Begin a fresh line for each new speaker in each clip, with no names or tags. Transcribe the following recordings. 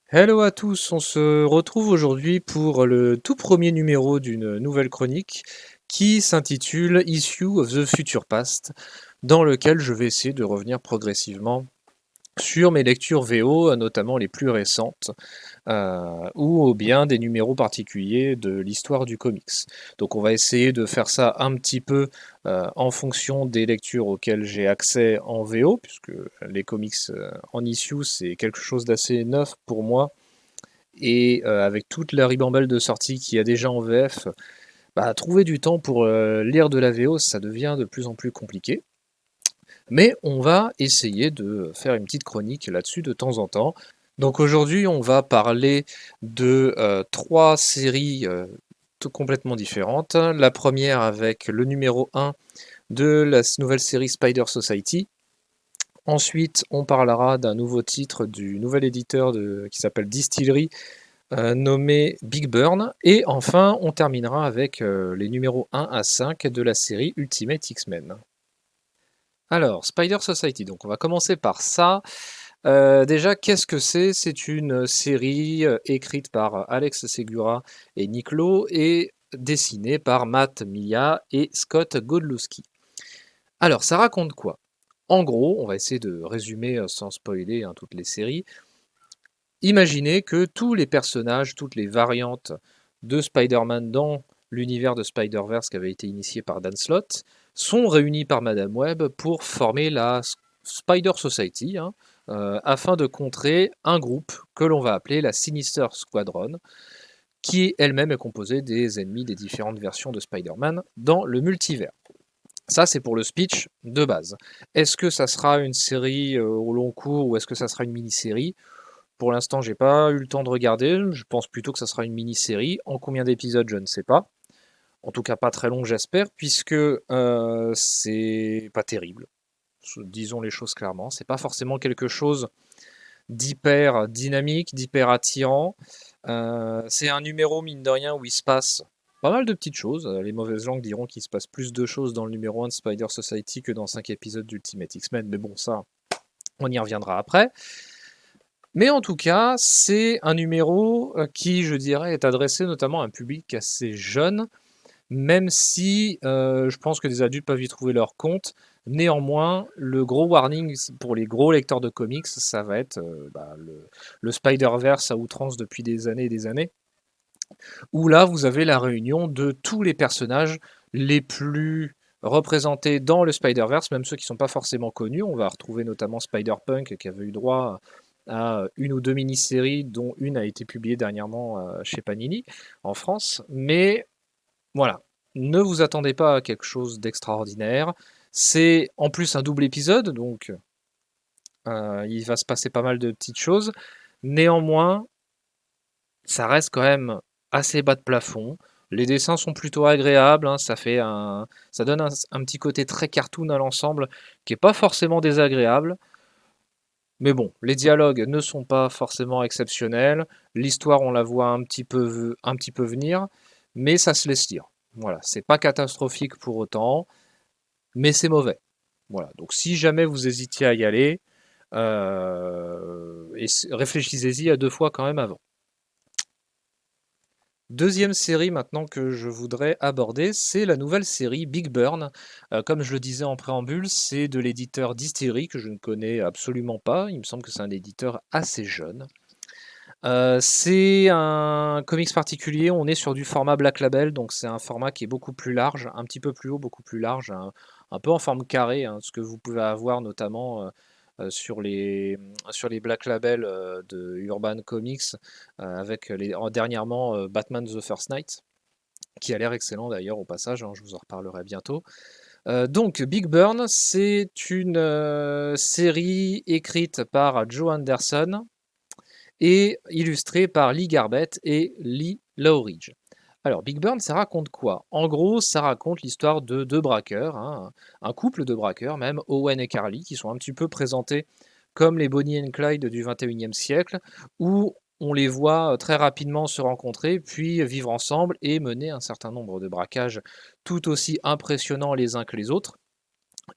Hello à tous, on se retrouve aujourd'hui pour le tout premier numéro d'une nouvelle chronique qui s'intitule Issue of the Future Past, dans lequel je vais essayer de revenir progressivement sur mes lectures VO, notamment les plus récentes, ou bien des numéros particuliers de l'histoire du comics. Donc on va essayer de faire ça un petit peu en fonction des lectures auxquelles j'ai accès en VO, puisque les comics en issue, c'est quelque chose d'assez neuf pour moi. Et avec toute la ribambelle de sorties qu'il y a déjà en VF, bah, trouver du temps pour lire de la VO, ça devient de plus en plus compliqué. Mais on va essayer de faire une petite chronique là-dessus de temps en temps. Donc aujourd'hui, on va parler de trois séries complètement différentes. La première avec le numéro 1 de la nouvelle série Spider Society. Ensuite, on parlera d'un nouveau titre du nouvel éditeur qui s'appelle Distillery, nommé Big Burn. Et enfin, on terminera avec les numéros 1 à 5 de la série Ultimate X-Men. Alors, Spider Society, donc on va commencer par ça. Déjà, qu'est-ce que c'est? C'est une série écrite par Alex Segura et Nick Lowe et dessinée par Matt Milla et Scott Godlewski. Alors, ça raconte quoi? En gros, on va essayer de résumer sans spoiler toutes les séries. Imaginez que tous les personnages, toutes les variantes de Spider-Man dans l'univers de Spider-Verse qui avait été initié par Dan Slott sont réunis par Madame Web pour former la Spider Society, afin de contrer un groupe que l'on va appeler la Sinister Squadron, qui elle-même est composée des ennemis des différentes versions de Spider-Man dans le multivers. Ça, c'est pour le speech de base. Est-ce que ça sera une série au long cours ou est-ce que ça sera une mini-série? Pour l'instant, j'ai pas eu le temps de regarder. Je pense plutôt que ça sera une mini-série. En combien d'épisodes, je ne sais pas. En tout cas, pas très long, j'espère, puisque c'est pas terrible. Disons les choses clairement. C'est pas forcément quelque chose d'hyper dynamique, d'hyper attirant. C'est un numéro, mine de rien, où il se passe pas mal de petites choses. Les mauvaises langues diront qu'il se passe plus de choses dans le numéro 1 de Spider Society que dans 5 épisodes d'Ultimate X-Men. Mais bon, ça, on y reviendra après. Mais en tout cas, c'est un numéro qui, je dirais, est adressé notamment à un public assez jeune, même si je pense que des adultes peuvent y trouver leur compte. Néanmoins, le gros warning pour les gros lecteurs de comics, ça va être le Spider-Verse à outrance depuis des années et des années, où là, vous avez la réunion de tous les personnages les plus représentés dans le Spider-Verse, même ceux qui ne sont pas forcément connus. On va retrouver notamment Spider-Punk qui avait eu droit à une ou deux mini-séries, dont une a été publiée dernièrement chez Panini en France. Mais voilà, ne vous attendez pas à quelque chose d'extraordinaire. C'est en plus un double épisode, donc il va se passer pas mal de petites choses. Néanmoins, ça reste quand même assez bas de plafond. Les dessins sont plutôt agréables, hein, ça donne un petit côté très cartoon à l'ensemble qui est pas forcément désagréable. Mais bon, les dialogues ne sont pas forcément exceptionnels. L'histoire, on la voit un petit peu venir, mais ça se laisse lire. Voilà, c'est pas catastrophique pour autant, mais c'est mauvais. Voilà, donc si jamais vous hésitiez à y aller, réfléchissez-y à deux fois quand même avant. Deuxième série maintenant que je voudrais aborder, c'est la nouvelle série Big Burn. Comme je le disais en préambule, c'est de l'éditeur Distillery que je ne connais absolument pas. Il me semble que c'est un éditeur assez jeune. C'est un comics particulier, on est sur du format Black Label, donc c'est un format qui est beaucoup plus large, un petit peu plus haut, beaucoup plus large, un peu en forme carrée, hein, ce que vous pouvez avoir notamment sur les Black Label de Urban Comics, avec dernièrement Batman The First Night, qui a l'air excellent d'ailleurs au passage, hein, je vous en reparlerai bientôt. Donc Big Burn, c'est une série écrite par Joe Anderson, et illustré par Lee Garbett et Lee Lowridge. Alors, Big Burn, ça raconte quoi? En gros, ça raconte l'histoire de deux braqueurs, hein, un couple de braqueurs même, Owen et Carly, qui sont un petit peu présentés comme les Bonnie and Clyde du 21e siècle, où on les voit très rapidement se rencontrer, puis vivre ensemble et mener un certain nombre de braquages tout aussi impressionnants les uns que les autres.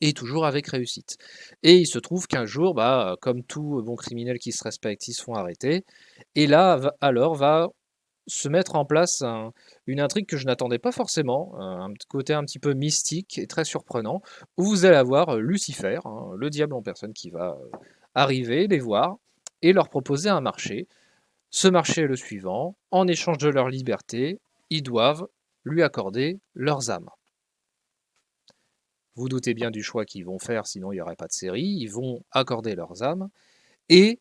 et toujours avec réussite. Et il se trouve qu'un jour, comme tout bon criminel qui se respecte, ils se font arrêter. Et là, alors va se mettre en place une intrigue que je n'attendais pas forcément, un côté un petit peu mystique et très surprenant, où vous allez avoir Lucifer, hein, le diable en personne, qui va arriver, les voir et leur proposer un marché. Ce marché est le suivant: en échange de leur liberté, ils doivent lui accorder leurs âmes. Vous doutez bien du choix qu'ils vont faire, sinon il n'y aurait pas de série. Ils vont accorder leurs âmes et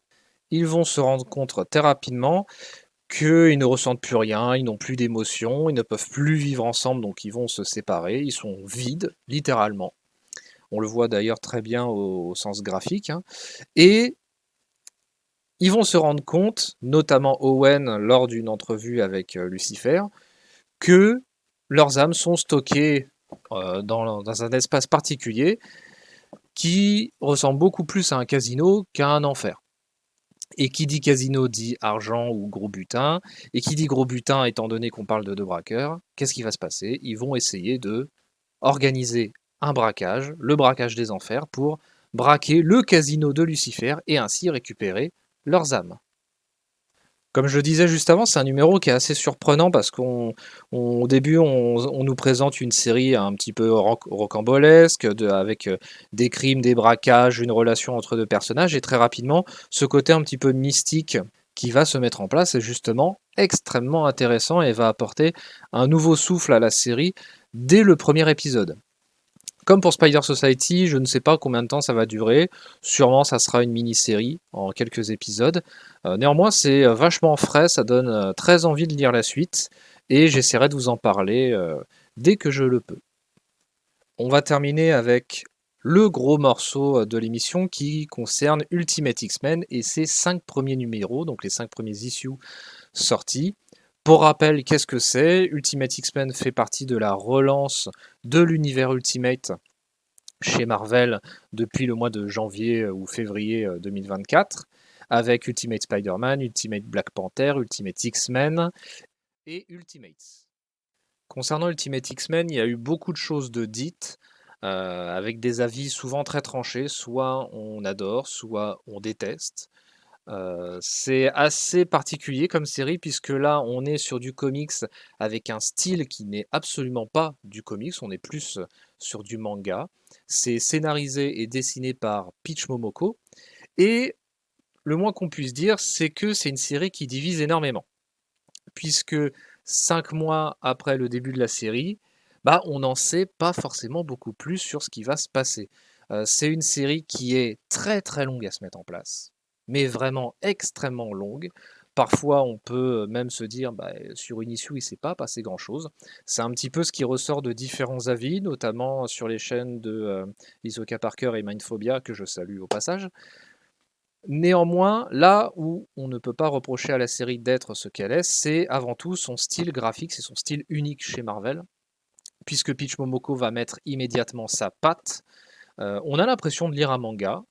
ils vont se rendre compte très rapidement qu'ils ne ressentent plus rien, ils n'ont plus d'émotions, ils ne peuvent plus vivre ensemble, donc ils vont se séparer, ils sont vides, littéralement. On le voit d'ailleurs très bien au sens graphique, hein. Et ils vont se rendre compte, notamment Owen lors d'une entrevue avec Lucifer, que leurs âmes sont stockées dans un espace particulier qui ressemble beaucoup plus à un casino qu'à un enfer. Et qui dit casino dit argent ou gros butin. Et qui dit gros butin, étant donné qu'on parle de deux braqueurs, qu'est-ce qui va se passer? Ils vont essayer de organiser un braquage, le braquage des enfers, pour braquer le casino de Lucifer et ainsi récupérer leurs âmes. Comme je disais juste avant, c'est un numéro qui est assez surprenant parce qu'au début, on nous présente une série un petit peu rocambolesque, avec des crimes, des braquages, une relation entre deux personnages, et très rapidement, ce côté un petit peu mystique qui va se mettre en place est justement extrêmement intéressant et va apporter un nouveau souffle à la série dès le premier épisode. Comme pour Spider Society, je ne sais pas combien de temps ça va durer. Sûrement, ça sera une mini-série en quelques épisodes. Néanmoins, c'est vachement frais, ça donne très envie de lire la suite. Et j'essaierai de vous en parler dès que je le peux. On va terminer avec le gros morceau de l'émission qui concerne Ultimate X-Men et ses 5 premiers numéros, donc les 5 premiers issues sortis. Pour rappel, qu'est-ce que c'est? Ultimate X-Men fait partie de la relance de l'univers Ultimate chez Marvel depuis le mois de janvier ou février 2024, avec Ultimate Spider-Man, Ultimate Black Panther, Ultimate X-Men et Ultimates. Concernant Ultimate X-Men, il y a eu beaucoup de choses de dites, avec des avis souvent très tranchés, soit on adore, soit on déteste. C'est assez particulier comme série puisque là on est sur du comics avec un style qui n'est absolument pas du comics, on est plus sur du manga. C'est scénarisé et dessiné par Peach Momoko et le moins qu'on puisse dire c'est que c'est une série qui divise énormément puisque 5 mois après le début de la série, on n'en sait pas forcément beaucoup plus sur ce qui va se passer. C'est une série qui est très très longue à se mettre en place, mais vraiment extrêmement longue. Parfois, on peut même se dire, sur une issue, il ne s'est pas passé grand-chose. C'est un petit peu ce qui ressort de différents avis, notamment sur les chaînes de Hisoka Parker et Mindphobia, que je salue au passage. Néanmoins, là où on ne peut pas reprocher à la série d'être ce qu'elle est, c'est avant tout son style graphique, c'est son style unique chez Marvel, puisque Peach Momoko va mettre immédiatement sa patte. On a l'impression de lire un manga,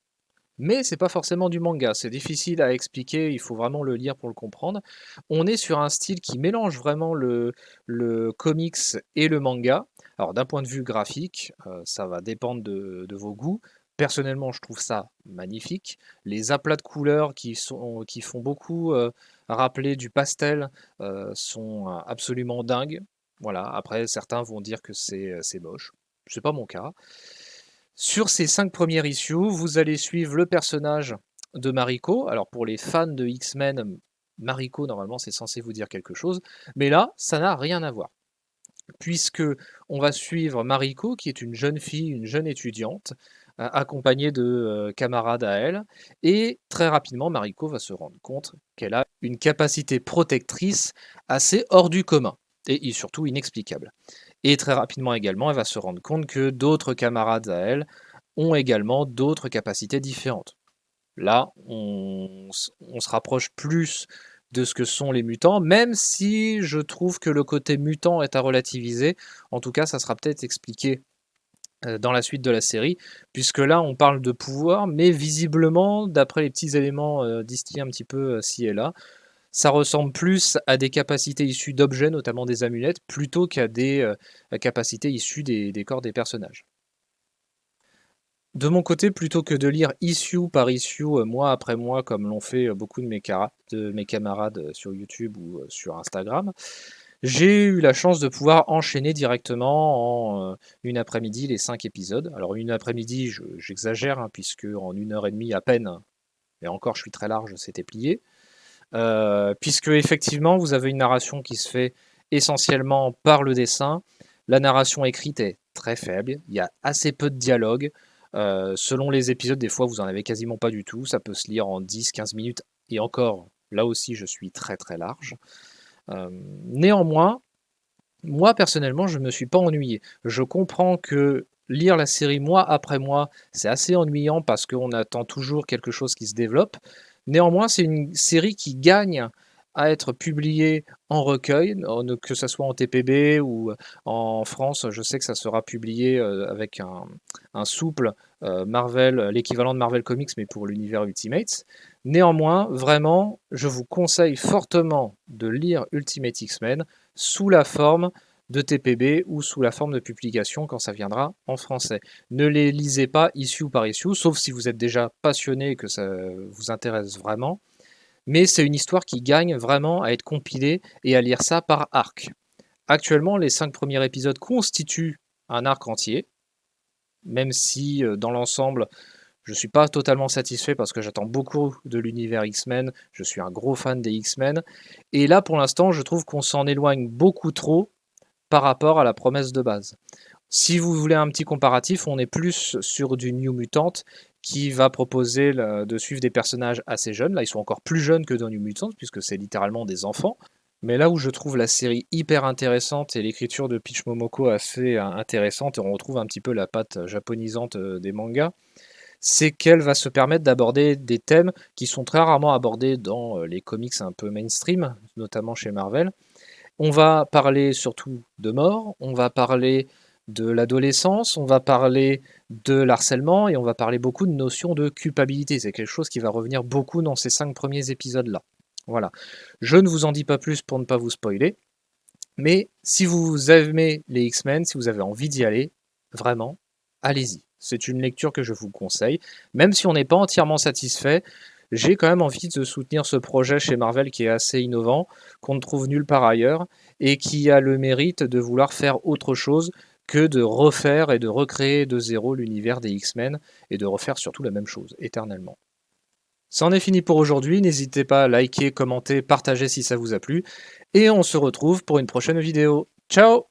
mais c'est pas forcément du manga, c'est difficile à expliquer, il faut vraiment le lire pour le comprendre. On est sur un style qui mélange vraiment le comics et le manga. Alors d'un point de vue graphique, ça va dépendre de vos goûts. Personnellement, je trouve ça magnifique. Les aplats de couleurs qui font beaucoup rappeler du pastel sont absolument dingues. Voilà. Après, certains vont dire que c'est moche. C'est pas mon cas. Sur ces 5 premières issues, vous allez suivre le personnage de Mariko. Alors pour les fans de X-Men, Mariko, normalement, c'est censé vous dire quelque chose. Mais là, ça n'a rien à voir. Puisque on va suivre Mariko, qui est une jeune fille, une jeune étudiante, accompagnée de camarades à elle. Et très rapidement, Mariko va se rendre compte qu'elle a une capacité protectrice assez hors du commun. Et surtout inexplicable. Et très rapidement également, elle va se rendre compte que d'autres camarades à elle ont également d'autres capacités différentes. Là, on se rapproche plus de ce que sont les mutants, même si je trouve que le côté mutant est à relativiser. En tout cas, ça sera peut-être expliqué dans la suite de la série, puisque là, on parle de pouvoir, mais visiblement, d'après les petits éléments distillés un petit peu ci et là, ça ressemble plus à des capacités issues d'objets, notamment des amulettes, plutôt qu'à des capacités issues des corps des personnages. De mon côté, plutôt que de lire issue par issue, mois après mois, comme l'ont fait beaucoup de mes camarades sur YouTube ou sur Instagram, j'ai eu la chance de pouvoir enchaîner directement en une après-midi les 5 épisodes. Alors une après-midi, j'exagère, hein, puisque en 1 heure et demie à peine, et encore je suis très large, c'était plié. Puisque effectivement, vous avez une narration qui se fait essentiellement par le dessin. La narration écrite est très faible, il y a assez peu de dialogue. Selon les épisodes, des fois, vous en avez quasiment pas du tout. Ça peut se lire en 10-15 minutes. Et encore, là aussi, je suis très très large. Néanmoins, moi personnellement, je ne me suis pas ennuyé. Je comprends que lire la série mois après mois, c'est assez ennuyant parce qu'on attend toujours quelque chose qui se développe. Néanmoins, c'est une série qui gagne à être publiée en recueil, que ce soit en TPB ou en France. Je sais que ça sera publié avec un souple Marvel, l'équivalent de Marvel Comics, mais pour l'univers Ultimate. Néanmoins, vraiment, je vous conseille fortement de lire Ultimate X-Men sous la forme de TPB ou sous la forme de publication quand ça viendra en français. Ne les lisez pas issue par issue, sauf si vous êtes déjà passionné et que ça vous intéresse vraiment. Mais c'est une histoire qui gagne vraiment à être compilée et à lire ça par arc. Actuellement, les 5 premiers épisodes constituent un arc entier, même si dans l'ensemble, je ne suis pas totalement satisfait parce que j'attends beaucoup de l'univers X-Men. Je suis un gros fan des X-Men. Et là, pour l'instant, je trouve qu'on s'en éloigne beaucoup trop par rapport à la promesse de base. Si vous voulez un petit comparatif, on est plus sur du New Mutant qui va proposer de suivre des personnages assez jeunes. Là, ils sont encore plus jeunes que dans New Mutant puisque c'est littéralement des enfants. Mais là où je trouve la série hyper intéressante et l'écriture de Peach Momoko assez intéressante, et on retrouve un petit peu la patte japonisante des mangas, c'est qu'elle va se permettre d'aborder des thèmes qui sont très rarement abordés dans les comics un peu mainstream, notamment chez Marvel. On va parler surtout de mort, on va parler de l'adolescence, on va parler de l'harcèlement et on va parler beaucoup de notions de culpabilité. C'est quelque chose qui va revenir beaucoup dans ces 5 premiers épisodes-là. Voilà. Je ne vous en dis pas plus pour ne pas vous spoiler, mais si vous aimez les X-Men, si vous avez envie d'y aller, vraiment, allez-y. C'est une lecture que je vous conseille. Même si on n'est pas entièrement satisfait, j'ai quand même envie de soutenir ce projet chez Marvel qui est assez innovant, qu'on ne trouve nulle part ailleurs, et qui a le mérite de vouloir faire autre chose que de refaire et de recréer de zéro l'univers des X-Men, et de refaire surtout la même chose, éternellement. C'en est fini pour aujourd'hui, n'hésitez pas à liker, commenter, partager si ça vous a plu, et on se retrouve pour une prochaine vidéo. Ciao!